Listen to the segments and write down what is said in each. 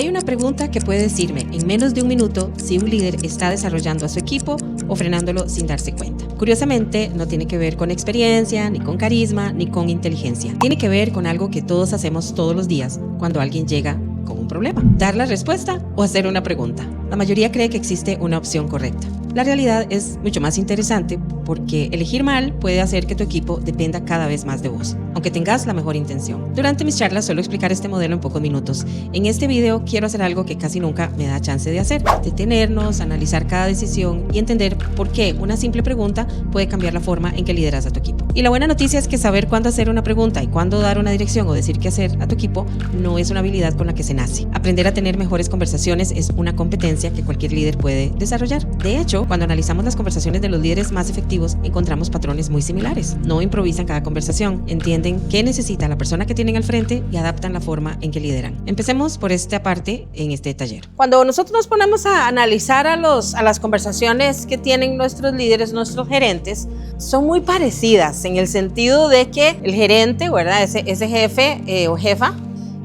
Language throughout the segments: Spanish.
Hay una pregunta que puede decirme en menos de un minuto si un líder está desarrollando a su equipo o frenándolo sin darse cuenta. Curiosamente, no tiene que ver con experiencia, ni con carisma, ni con inteligencia. Tiene que ver con algo que todos hacemos todos los días cuando alguien llega con un problema. Dar la respuesta o hacer una pregunta. La mayoría cree que existe una opción correcta. La realidad es mucho más interesante porque elegir mal puede hacer que tu equipo dependa cada vez más de vos, aunque tengas la mejor intención. Durante mis charlas suelo explicar este modelo en pocos minutos. En este video quiero hacer algo que casi nunca me da chance de hacer: detenernos, analizar cada decisión y entender por qué una simple pregunta puede cambiar la forma en que lideras a tu equipo. Y la buena noticia es que saber cuándo hacer una pregunta y cuándo dar una dirección o decir qué hacer a tu equipo no es una habilidad con la que se nace. Aprender a tener mejores conversaciones es una competencia que cualquier líder puede desarrollar. De hecho, cuando analizamos las conversaciones de los líderes más efectivos, encontramos patrones muy similares. No improvisan cada conversación, entienden qué necesita la persona que tienen al frente y adaptan la forma en que lideran. Empecemos por esta parte en este taller. Cuando nosotros nos ponemos a analizar a las conversaciones que tienen nuestros líderes, nuestros gerentes, son muy parecidas en el sentido de que el gerente, ¿verdad? Ese jefe o jefa,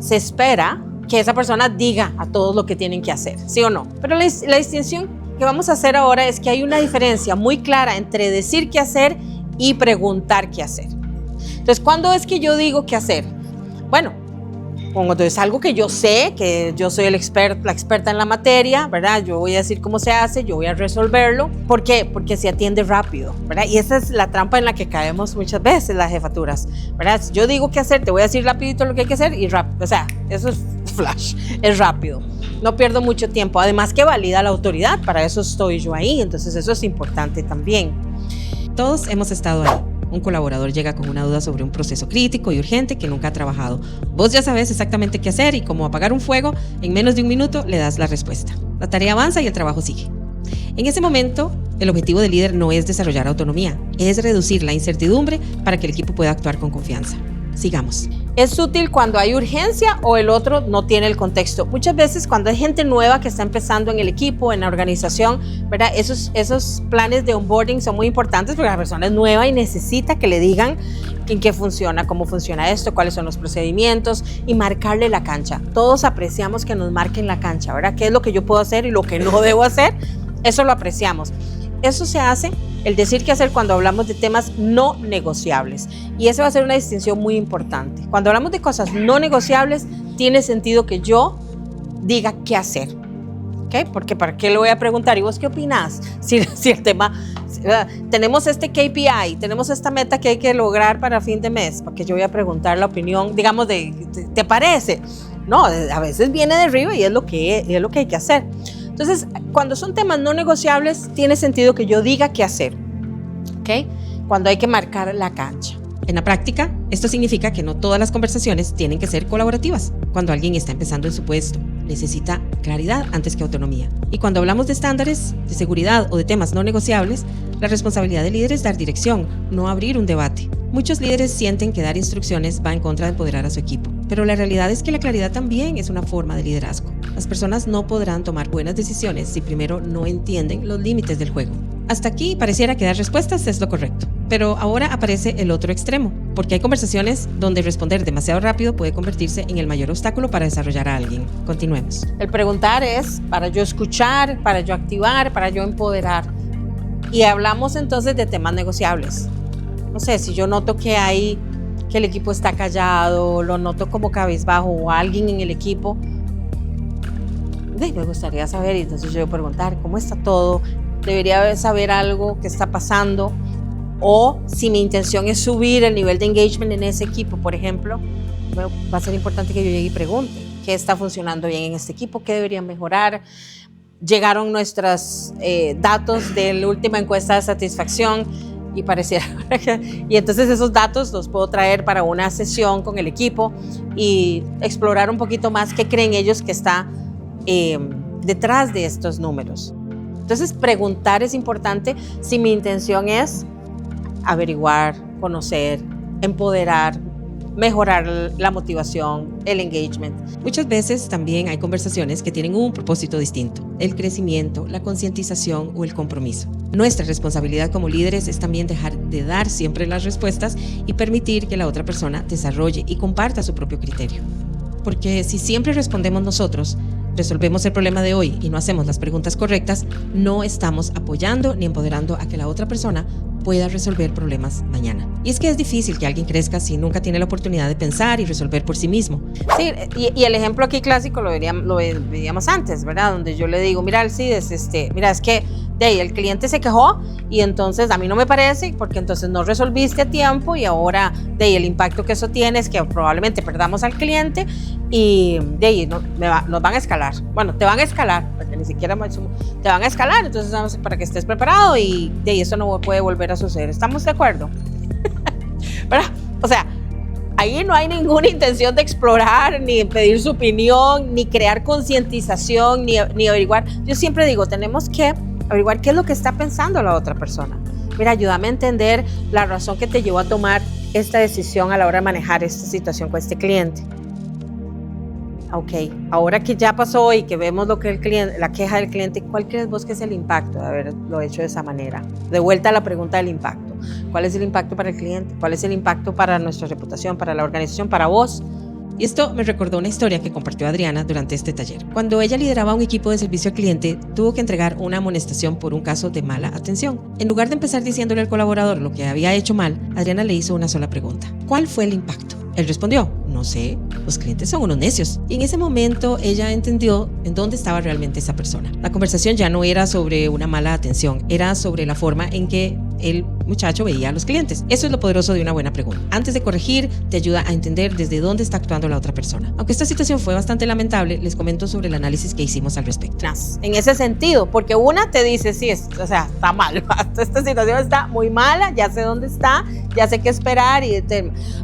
se espera que esa persona diga a todos lo que tienen que hacer, ¿sí o no? Pero la distinción que vamos a hacer ahora es que hay una diferencia muy clara entre decir qué hacer y preguntar qué hacer. Entonces, ¿cuándo es que yo digo qué hacer? Bueno, cuando es algo que yo sé, que yo soy la experta en la materia, ¿verdad? Yo voy a decir cómo se hace, yo voy a resolverlo. ¿Por qué? Porque se atiende rápido, ¿verdad? Y esa es la trampa en la que caemos muchas veces las jefaturas, ¿verdad? Si yo digo qué hacer, te voy a decir rapidito lo que hay que hacer y rápido. O sea, eso es flash, es rápido. No pierdo mucho tiempo. Además que valida la autoridad, para eso estoy yo ahí. Entonces eso es importante también. Todos hemos estado ahí. Un colaborador llega con una duda sobre un proceso crítico y urgente que nunca ha trabajado. Vos ya sabes exactamente qué hacer y como apagar un fuego, en menos de un minuto le das la respuesta. La tarea avanza y el trabajo sigue. En ese momento, el objetivo del líder no es desarrollar autonomía, es reducir la incertidumbre para que el equipo pueda actuar con confianza. Sigamos. Es útil cuando hay urgencia o el otro no tiene el contexto. Muchas veces cuando hay gente nueva que está empezando en el equipo, en la organización, ¿verdad? Esos planes de onboarding son muy importantes porque la persona es nueva y necesita que le digan en qué funciona, cómo funciona esto, cuáles son los procedimientos y marcarle la cancha. Todos apreciamos que nos marquen la cancha, ¿verdad? ¿Qué es lo que yo puedo hacer y lo que no debo hacer? Eso lo apreciamos. Eso se hace, el decir qué hacer, cuando hablamos de temas no negociables. Y esa va a ser una distinción muy importante. Cuando hablamos de cosas no negociables, tiene sentido que yo diga qué hacer. ¿Okay? Porque ¿para qué le voy a preguntar? ¿Y vos qué opinás? Si el tema, tenemos este KPI, tenemos esta meta que hay que lograr para fin de mes, porque yo voy a preguntar la opinión, digamos, ¿te parece? No, a veces viene de arriba y es lo que hay que hacer. Entonces, cuando son temas no negociables, tiene sentido que yo diga qué hacer, ¿ok? Cuando hay que marcar la cancha. En la práctica, esto significa que no todas las conversaciones tienen que ser colaborativas. Cuando alguien está empezando en su puesto, necesita claridad antes que autonomía. Y cuando hablamos de estándares, de seguridad o de temas no negociables, la responsabilidad del líder es dar dirección, no abrir un debate. Muchos líderes sienten que dar instrucciones va en contra de empoderar a su equipo, pero la realidad es que la claridad también es una forma de liderazgo. Las personas no podrán tomar buenas decisiones si primero no entienden los límites del juego. Hasta aquí pareciera que dar respuestas es lo correcto, pero ahora aparece el otro extremo, porque hay conversaciones donde responder demasiado rápido puede convertirse en el mayor obstáculo para desarrollar a alguien. Continuemos. El preguntar es para yo escuchar, para yo activar, para yo empoderar. Y hablamos entonces de temas negociables. No sé, si yo noto que el equipo está callado, lo noto como cabizbajo o alguien en el equipo, me gustaría saber, y entonces yo voy a preguntar ¿cómo está todo? Debería saber algo que está pasando, o si mi intención es subir el nivel de engagement en ese equipo, por ejemplo, bueno, va a ser importante que yo llegue y pregunte qué está funcionando bien en este equipo, qué deberían mejorar. Llegaron nuestros datos de la última encuesta de satisfacción y pareciera y entonces esos datos los puedo traer para una sesión con el equipo y explorar un poquito más qué creen ellos que está detrás de estos números. Entonces, preguntar es importante si mi intención es averiguar, conocer, empoderar, mejorar la motivación, el engagement. Muchas veces también hay conversaciones que tienen un propósito distinto: el crecimiento, la concientización o el compromiso. Nuestra responsabilidad como líderes es también dejar de dar siempre las respuestas y permitir que la otra persona desarrolle y comparta su propio criterio. Porque si siempre respondemos nosotros, resolvemos el problema de hoy y no hacemos las preguntas correctas, no estamos apoyando ni empoderando a que la otra persona pueda resolver problemas mañana. Y es que es difícil que alguien crezca si nunca tiene la oportunidad de pensar y resolver por sí mismo. Sí, y el ejemplo aquí clásico lo veíamos antes, ¿verdad? Donde yo le digo, mira, Alcides, mira, es que el cliente se quejó y entonces a mí no me parece, porque entonces no resolviste a tiempo y ahora el impacto que eso tiene es que probablemente perdamos al cliente y nos van a escalar. Bueno, te van a escalar, porque ni siquiera te van a escalar, entonces para que estés preparado y eso no puede volver a suceder. ¿Estamos de acuerdo? ¿Verdad? O sea, ahí no hay ninguna intención de explorar, ni pedir su opinión, ni crear concientización, ni averiguar. Yo siempre digo, tenemos que averiguar qué es lo que está pensando la otra persona. Mira, ayúdame a entender la razón que te llevó a tomar esta decisión a la hora de manejar esta situación con este cliente. Ok, ahora que ya pasó y que vemos lo que la queja del cliente, ¿cuál crees vos que es el impacto de haberlo hecho de esa manera? De vuelta a la pregunta del impacto. ¿Cuál es el impacto para el cliente? ¿Cuál es el impacto para nuestra reputación, para la organización, para vos? Y esto me recordó una historia que compartió Adriana durante este taller. Cuando ella lideraba un equipo de servicio al cliente, tuvo que entregar una amonestación por un caso de mala atención. En lugar de empezar diciéndole al colaborador lo que había hecho mal, Adriana le hizo una sola pregunta. ¿Cuál fue el impacto? Él respondió, no sé, los clientes son unos necios. Y en ese momento ella entendió en dónde estaba realmente esa persona. La conversación ya no era sobre una mala atención, era sobre la forma en que el muchacho veía a los clientes. Eso es lo poderoso de una buena pregunta. Antes de corregir, te ayuda a entender desde dónde está actuando la otra persona. Aunque esta situación fue bastante lamentable, les comento sobre el análisis que hicimos al respecto. En ese sentido, porque una te dice, sí, está mal, esta situación está muy mala, ya sé dónde está, ya sé qué esperar,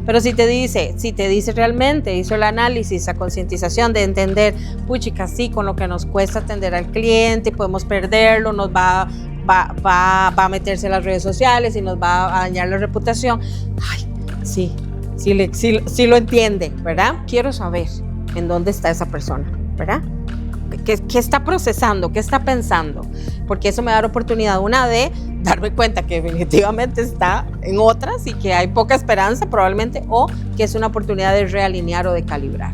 pero si te dice realmente, hizo el análisis, la concientización de entender, puchica, sí, con lo que nos cuesta atender al cliente, podemos perderlo, nos va a meterse en las redes sociales y nos va a dañar la reputación. Ay, sí lo entiende, ¿verdad? Quiero saber en dónde está esa persona, ¿verdad? ¿Qué está procesando? ¿Qué está pensando? Porque eso me da la oportunidad, una, de darme cuenta que definitivamente está en otras y que hay poca esperanza probablemente, o que es una oportunidad de realinear o de calibrar,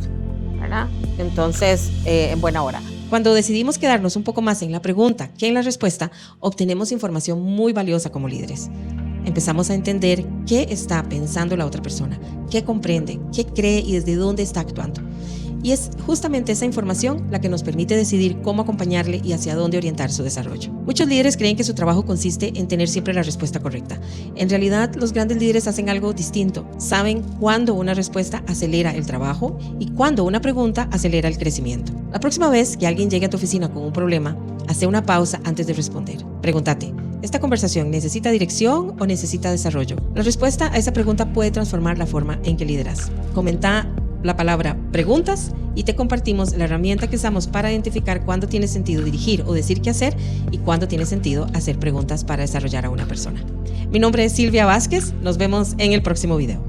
¿verdad? Entonces, en buena hora. Cuando decidimos quedarnos un poco más en la pregunta que en la respuesta, obtenemos información muy valiosa como líderes. Empezamos a entender qué está pensando la otra persona, qué comprende, qué cree y desde dónde está actuando. Y es justamente esa información la que nos permite decidir cómo acompañarle y hacia dónde orientar su desarrollo. Muchos líderes creen que su trabajo consiste en tener siempre la respuesta correcta. En realidad, los grandes líderes hacen algo distinto. Saben cuándo una respuesta acelera el trabajo y cuándo una pregunta acelera el crecimiento. La próxima vez que alguien llegue a tu oficina con un problema, hazte una pausa antes de responder. Pregúntate, ¿esta conversación necesita dirección o necesita desarrollo? La respuesta a esa pregunta puede transformar la forma en que lideras. Comenta la palabra preguntas y te compartimos la herramienta que usamos para identificar cuándo tiene sentido dirigir o decir qué hacer y cuándo tiene sentido hacer preguntas para desarrollar a una persona. Mi nombre es Silvia Vázquez, nos vemos en el próximo video.